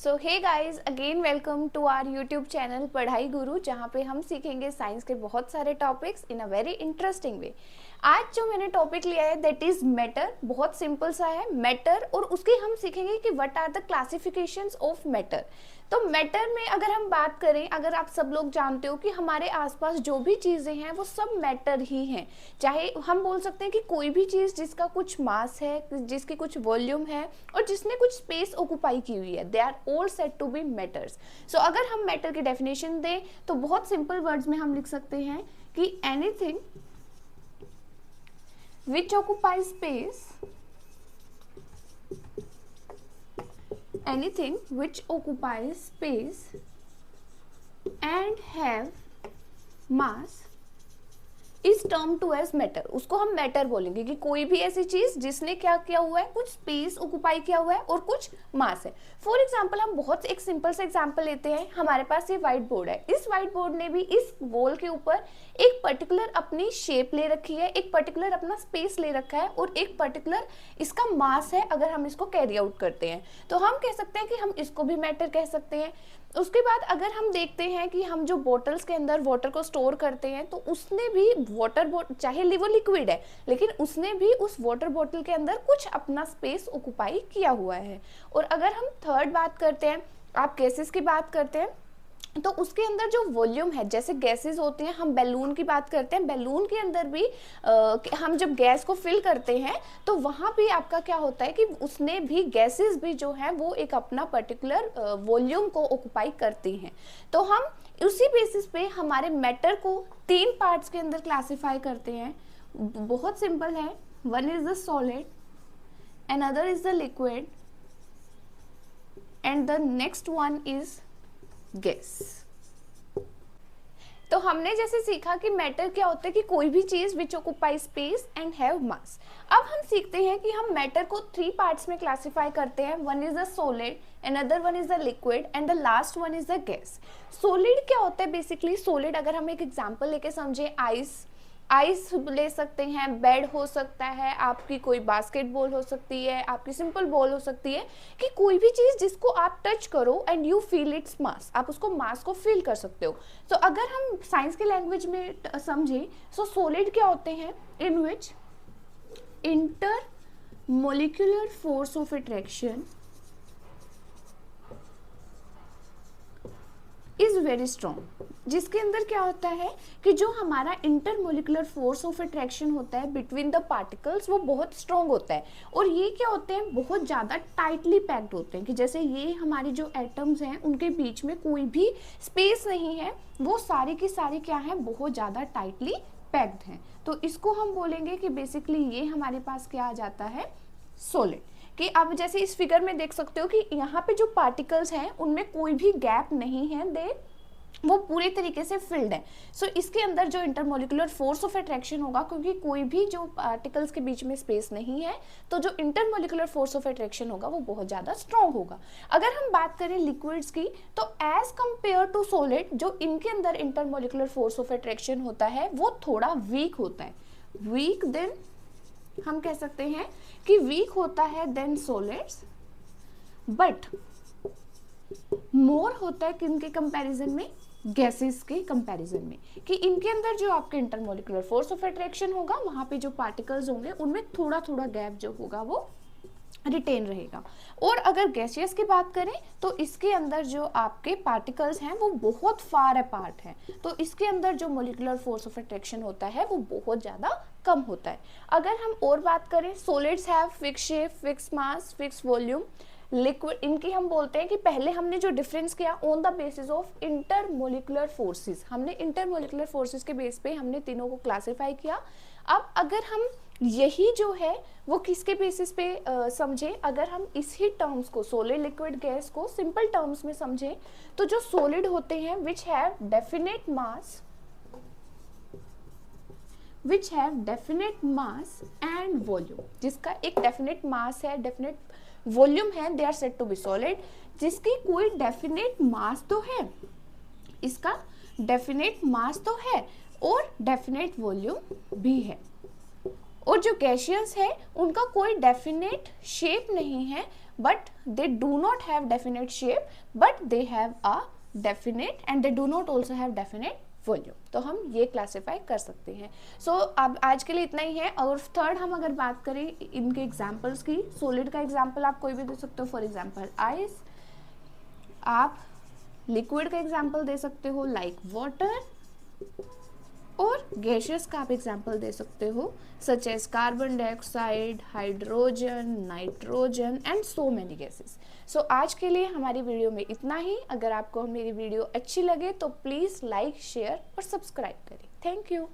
So hey guys, again welcome to our YouTube channel Padhai Guru, जहाँ पे हम सीखेंगे साइंस के बहुत सारे topics in a very interesting way. आज जो मैंने टॉपिक लिया है दैट इज मैटर। बहुत सिंपल सा है मैटर, और उसके हम सीखेंगे कि what are the classifications of matter. तो मैटर में अगर हम बात करें, अगर आप सब लोग जानते हो कि हमारे आसपास जो भी चीज़ें हैं वो सब मैटर ही हैं। चाहे हम बोल सकते हैं कि कोई भी चीज़ जिसका कुछ मास है, जिसकी कुछ वॉल्यूम है और जिसने कुछ स्पेस ऑक्यूपाई की हुई है, they are all said to be matters. So अगर हम मैटर की डेफिनेशन दें तो बहुत सिंपल वर्ड्स में हम लिख सकते हैं कि anything which occupies space, anything which occupies space and have mass is term to as matter. उसको हम मैटर बोलेंगे कि कोई भी ऐसी चीज जिसने क्या किया हुआ है, कुछ स्पेस ऑक्यूपाई किया हुआ है और कुछ मास है। फॉर एग्जाम्पल हम बहुत एक सिंपल से एग्जाम्पल लेते हैं। हमारे पास ये व्हाइट बोर्ड है, इस व्हाइट बोर्ड ने भी इस वॉल के ऊपर एक पर्टिकुलर अपनी शेप ले रखी है, एक पर्टिकुलर अपना स्पेस ले रखा है और एक पर्टिकुलर इसका मास है। अगर हम इसको कैरी आउट करते हैं तो हम कह सकते हैं कि हम इसको भी मैटर कह सकते हैं। उसके बाद अगर हम देखते हैं कि हम जो बोटल्स के अंदर वाटर को स्टोर करते हैं तो उसने भी वाटर बॉटल, चाहे वो लिक्विड है, लेकिन उसने भी उस वाटर बॉटल के अंदर कुछ अपना स्पेस ऑक्यूपाई किया हुआ है। और अगर हम थर्ड बात करते हैं, आप गैसेस की बात करते हैं, तो उसके अंदर जो वॉल्यूम है, जैसे गैसेस होते हैं, हम बैलून की बात करते हैं, बैलून के अंदर भी हम जब गैस को फिल करते हैं तो वहाँ भी आपका क्या होता है कि उसने भी, गैसेस भी जो है वो एक अपना पर्टिकुलर वॉल्यूम को ऑक्यूपाई करती हैं। तो हम उसी बेसिस पे हमारे मैटर को तीन पार्ट्स के अंदर क्लासीफाई करते हैं। बहुत सिंपल है, one is the solid, another is the liquid and the next one is gas. तो हमने जैसे सीखा कि मैटर क्या होता है कि कोई भी चीज विच ऑक्यूपाई स्पेस एंड हैव मास। अब हम सीखते हैं कि हम मैटर को थ्री पार्ट्स में क्लासिफाई करते हैं। One is the solid, another one is the liquid and the last one is the gas. Solid क्या होता है? बेसिकली सॉलिड, अगर हम एक एग्जांपल लेके समझे, आइस ले सकते हैं, बेड हो सकता है, आपकी कोई बास्केटबॉल हो सकती है, आपकी सिंपल बॉल हो सकती है, कि कोई भी चीज़ जिसको आप टच करो and you feel its mass, आप उसको मास को फील कर सकते हो। तो अगर हम साइंस के लैंग्वेज में समझें, सो सॉलिड क्या होते हैं? In which intermolecular force of attraction is very strong. जिसके अंदर क्या होता है कि जो हमारा इंटरमोलिकुलर फोर्स ऑफ अट्रैक्शन होता है बिटवीन द पार्टिकल्स, वो बहुत स्ट्रॉन्ग होता है। और ये क्या होते हैं? बहुत ज़्यादा टाइटली पैक्ड होते हैं, कि जैसे ये हमारी जो एटम्स हैं उनके बीच में कोई भी स्पेस नहीं है, वो सारी की सारी क्या है? बहुत ज़्यादा टाइटली पैक्ड हैं। तो इसको हम बोलेंगे कि बेसिकली ये हमारे पास क्या आ जाता है? सॉलिड। कि आप जैसे इस फिगर में देख सकते हो कि यहाँ पे जो पार्टिकल्स हैं उनमें कोई भी गैप नहीं है, वो पूरे तरीके से फिल्ड है। सो इसके अंदर जो इंटरमोलिकुलर फोर्स ऑफ अट्रैक्शन होगा, क्योंकि कोई भी जो पार्टिकल्स के बीच में स्पेस नहीं है, तो जो इंटरमोलिकुलर फोर्स ऑफ अट्रैक्शन होगा वो बहुत ज़्यादा स्ट्रॉन्ग होगा। अगर हम बात करें लिक्विड्स की, तो एज कंपेयर टू सॉलिड, जो इनके अंदर इंटरमोलिकुलर फोर्स ऑफ अट्रैक्शन होता है वो थोड़ा वीक होता है। वीक देन, हम कह सकते हैं कि वीक होता है देन सॉलिड्स, बट मोर होता है किनके कंपैरिजन में? गैसेस के कंपैरिजन में। कि इनके अंदर जो आपके इंटरमोलिकुलर फोर्स ऑफ अट्रैक्शन होगा, वहां पे जो पार्टिकल्स होंगे उनमें थोड़ा थोड़ा गैप जो होगा वो रिटेन रहेगा। और अगर गैसियस की बात करें तो इसके अंदर जो आपके पार्टिकल्स हैं वो बहुत फार अपार्ट हैं, तो इसके अंदर जो मोलिकुलर फोर्स ऑफ अट्रैक्शन होता है वो बहुत ज़्यादा कम होता है। अगर हम और बात करें, solids have fix shape, fix mass, fix volume. Liquid, इनकी हम बोलते हैं कि पहले हमने जो डिफरेंस किया on the basis of intermolecular forces, हमने इंटरमोलिकुलर फोर्सेस के बेस पे हमने तीनों को क्लासिफाई किया। अब अगर हम यही जो है वो किसके बेसिस पे समझे, अगर हम इसी टर्म्स को, सॉलिड, लिक्विड, गैस को सिंपल टर्म्स में समझे, तो जो सॉलिड होते हैं which have definite mass and volume, जिसका एक डेफिनेट मास है, डेफिनेट वॉल्यूम है, they are said to be solid. जिसकी कोई डेफिनेट मास तो है, इसका डेफिनेट मास तो है और डेफिनेट वॉल्यूम भी है। और जो गैसियस है उनका कोई डेफिनेट शेप नहीं है but they do not have definite shape, but they have a definite and they do not also have definite volume. तो हम ये क्लासीफाई कर सकते हैं. सो अब आज के लिए इतना ही है. और थर्ड हम अगर बात करें इनके एग्जाम्पल्स की, सॉलिड का एग्जाम्पल आप कोई भी दे सकते हो, फॉर एग्जाम्पल आइस. आप लिक्विड का एग्जाम्पल दे सकते हो लाइक वाटर, और गैशियस का आप एग्जाम्पल दे सकते हो such as carbon dioxide, hydrogen, nitrogen and so many gases. So आज के लिए हमारी वीडियो में इतना ही. अगर आपको मेरी वीडियो अच्छी लगे तो प्लीज़ लाइक, शेयर और सब्सक्राइब करें. Thank you.